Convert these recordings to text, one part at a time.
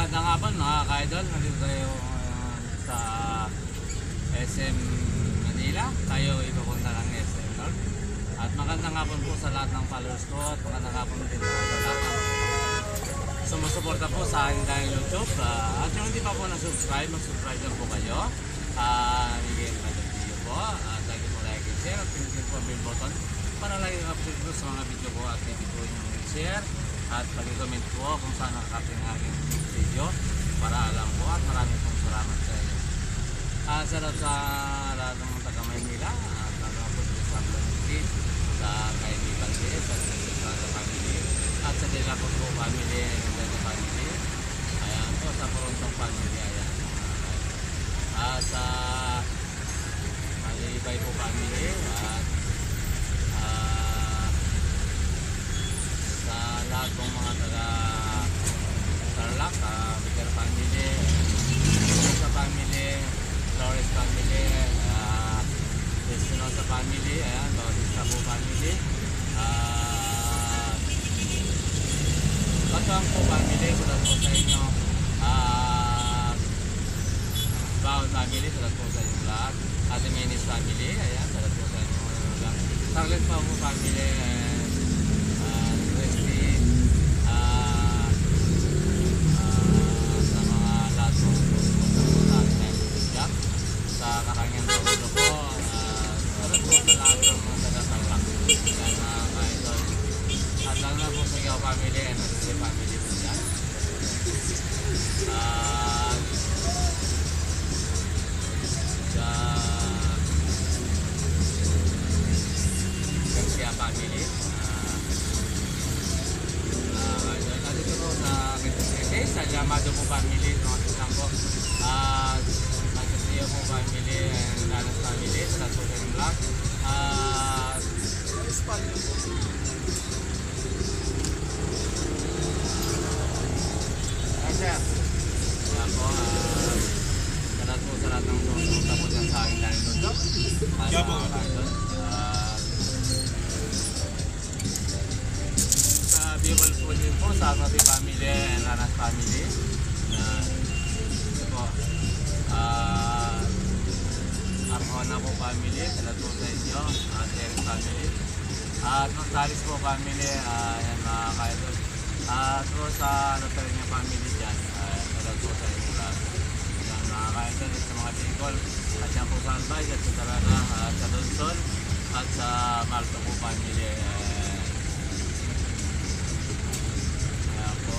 Magandang hapon mga ka-idol. Nandito tayo sa SM Manila. Tayo ipapunta ng SM North. At magandang hapon po sa lahat ng followers ko. At magandang hapon din sa lahat ng sumusuporta po sa aking dahil YouTube. At yung hindi pa po na-subscribe, mag-subscribe lang po kayo. Bigyan na ng video po. At lagi po like and share. At pinigyan po ang bell button para lagi update po sa mga video ko. At hindi po yung share. At pag-comment po kung saan nakakating aking video para alam po at maraming pong salamat sa inyo. Sarap sa lahat ng taga Maynila at lalo po sa City, sa Kaibigan City, sa family at sa Dilapot po family and sa family. Ayan po sa Porontong family. Ayan. Sa Malibay po family at sa lahat ng mga taga Tarlac, Bigger family, sa family, Flores family, Espinosa family, ayan, Bautista po family, Batuang po family, salat po sa inyo, Baon family, salat po sa inyo lahat, Ate Menis family, ayan, salat po sa inyo lahat, Tarlet po family, sa Karangan sa ulo ko sarap po sa lahat ng mga taga-Tarlac at lang na po sa Gao family and sa family po dyan sa Garcia family nandito po sa Quezon City sa Llamado po family mga tisang po Iyo po family and Lalas family sa lahat po sa inyong vlog sir yan po sa lahat ng sumunta po dyan sa aking dahil doon sa Bicol po din po sa Agnabi family and Lalas family ito po Arjona po family, salat po sa inyo, Terry family, at Nogtalis po family, yan mga ka-idol. So sa Loteria family dyan, salat po sa inyo lahat. Yan mga ka-idol, sa mga Bicol, at yan po sa Albay, at sa Tarana, at sa Donsol, at sa Malto po family. Yan po,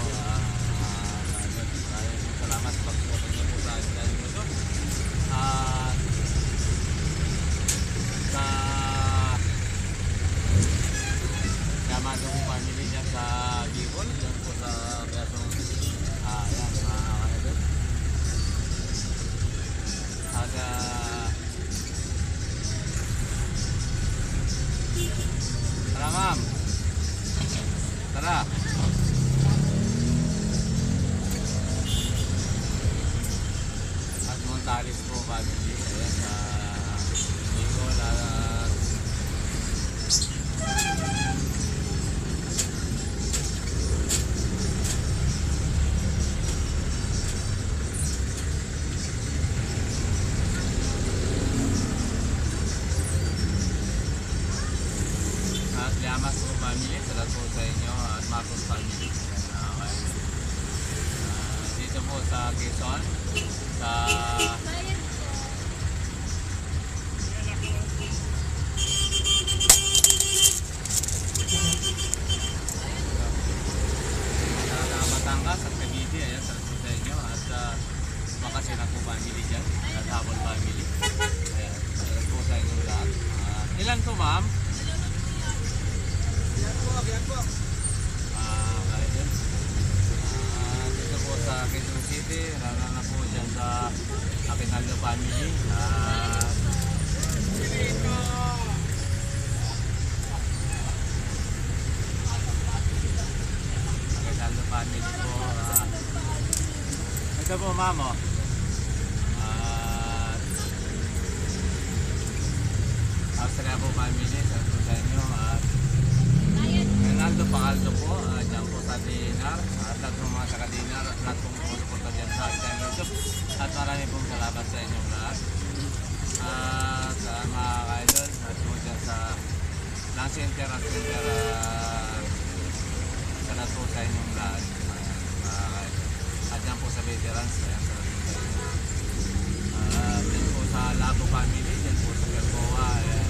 salamat sa pagsusunod niyo po sa akin dahil nito. Sa Yamado po family dyan sa Bicol, dyan po sa Quezon. Ayan, mga kanito. At tara ma'am, tara. At Montalis po family, ayan sa Bicol at Llamas po family, salat po sa inyo at Marcos family. Dito po sa Quezon, sa Batangas at Cavite, ayan, salat po sa inyo at Makasina po family dyan at Habol family, ayan, salat po sa inyo lahat. Ilan to ma'am? Yan po. Dito po sa Quezon City, lalo na po dyan sa Aguinaldo family. Aguinaldo family po. Ito po ma'am o. Austria po family, sa po sa inyo at Ronaldo Pacaldo po, dyan po sa Dinar, at lahat ng mga taga Dinar at lahat po At marami pong salamat sa inyong lahat. At mga ka-idol, at po dyan sa ng center at center, salamat po sa inyong lahat. Mga ka-idol. At dyan po sa veterans, ayan, salamat po sa inyo. Dyan po sa Labo family, dyan po sa Kerkoa, ayan,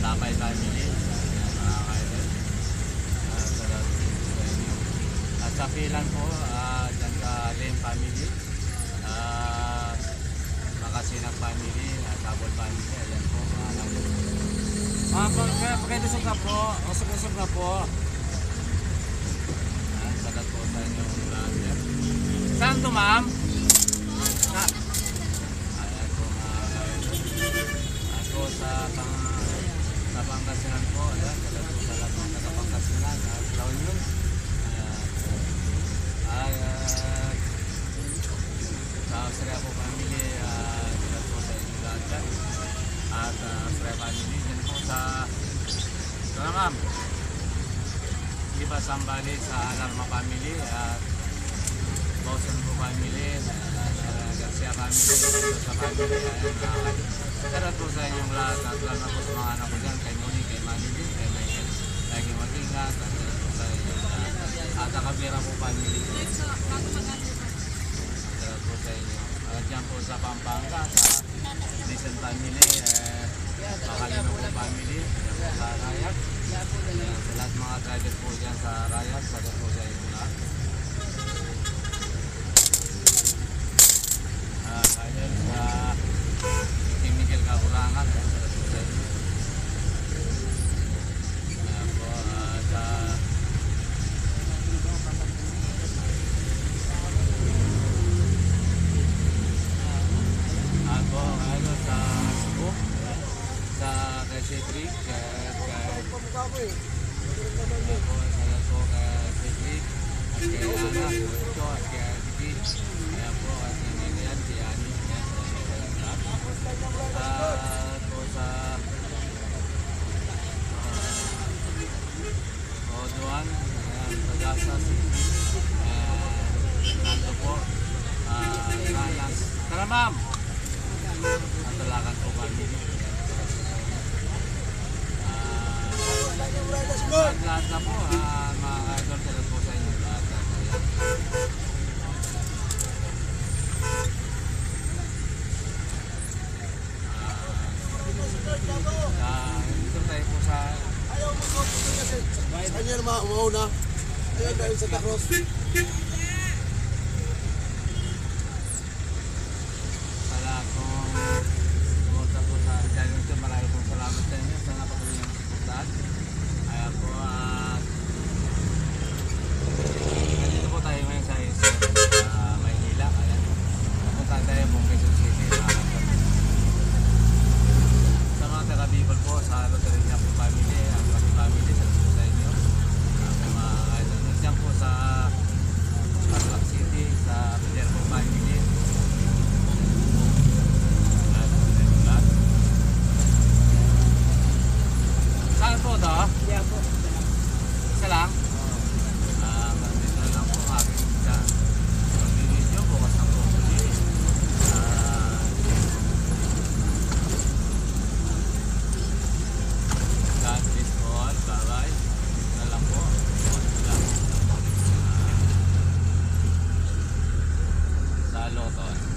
Lapay family, ayan, mga ka-idol. Salamat po sa inyo. At sa Pilan po, dyan sa Lim family, Makasinag family, Tabol family, ayan po, mga ka-idol. Pakilusog na po, usog-usog na po. Ayan, salamat po sa inyo lahat yan. Saan to, ma'am? Ayan po, mga ka-idol. At po sa Pangasinan po, ayan, salamat po sa lahat ng taga-Pangasinan, La Union. Sa Australia po family, salamat po sa inyo lahat yan. At Australia family, dyan po sa ma'am, Iba Sambali sa Alarma family, at Bausan po family, Garcia family, sa family, ayan, salamat po sa inyong lahat. At salamat po sa mga anak ko dyan, kay Moni, kay Manili, kay Michael, kay Matingat, at salamat po sa inyong lahat. At Akabira po family, salamat po sa inyo. At dyan po sa Pampanga, sa Listen family, Makalino po family, dyan po sa Rayat. Sa lahat mga driver po dyan sa Rayat, salamat po sa inyo lahat. Ayun sa Team Miguel Kakurangan, salamat po sa inyo. Ayan po, sa ako, ayun sa Cebu, sa kay Cedric, salamat po kay Cedric, at kay Ana, ito, at kay Aditi, ayan po, at kay Miriam, si Ani, ayan, salamat po sa inyo lahat. At po sa Oduan, ayan, Pagasas, nando po, Ranas, tara ma'am! Ang Talakan po family, ayan, salamat po sa inyo. Lahat na po, mga ka-idol, salamat po sa inyo lahat. Dito tayo po sa Kanya naman umauna. Ayun dahil sa Tacros. lahat kong pumunta po sa channel ito. Maraming pong salamat sa inyo. Sana patuloy yung suportahan. Ayan po, nandito po tayo ngayon sa Maynila. Ayan. Napunta tayo pong Quezon City. Sa mga taga-Bicol po, sa Loteria po family, ang family, salamat po sa inyo. Mga idol, nandiyan po sa Tarlac City, sa Pilar po family. Saan po ito? Yeah po. Isa lang? Nandito na lang po aking sa video. Bukas na po ulit. God bless po all. Bye-bye. Ito na lang po. Ito lang. Sa Loton.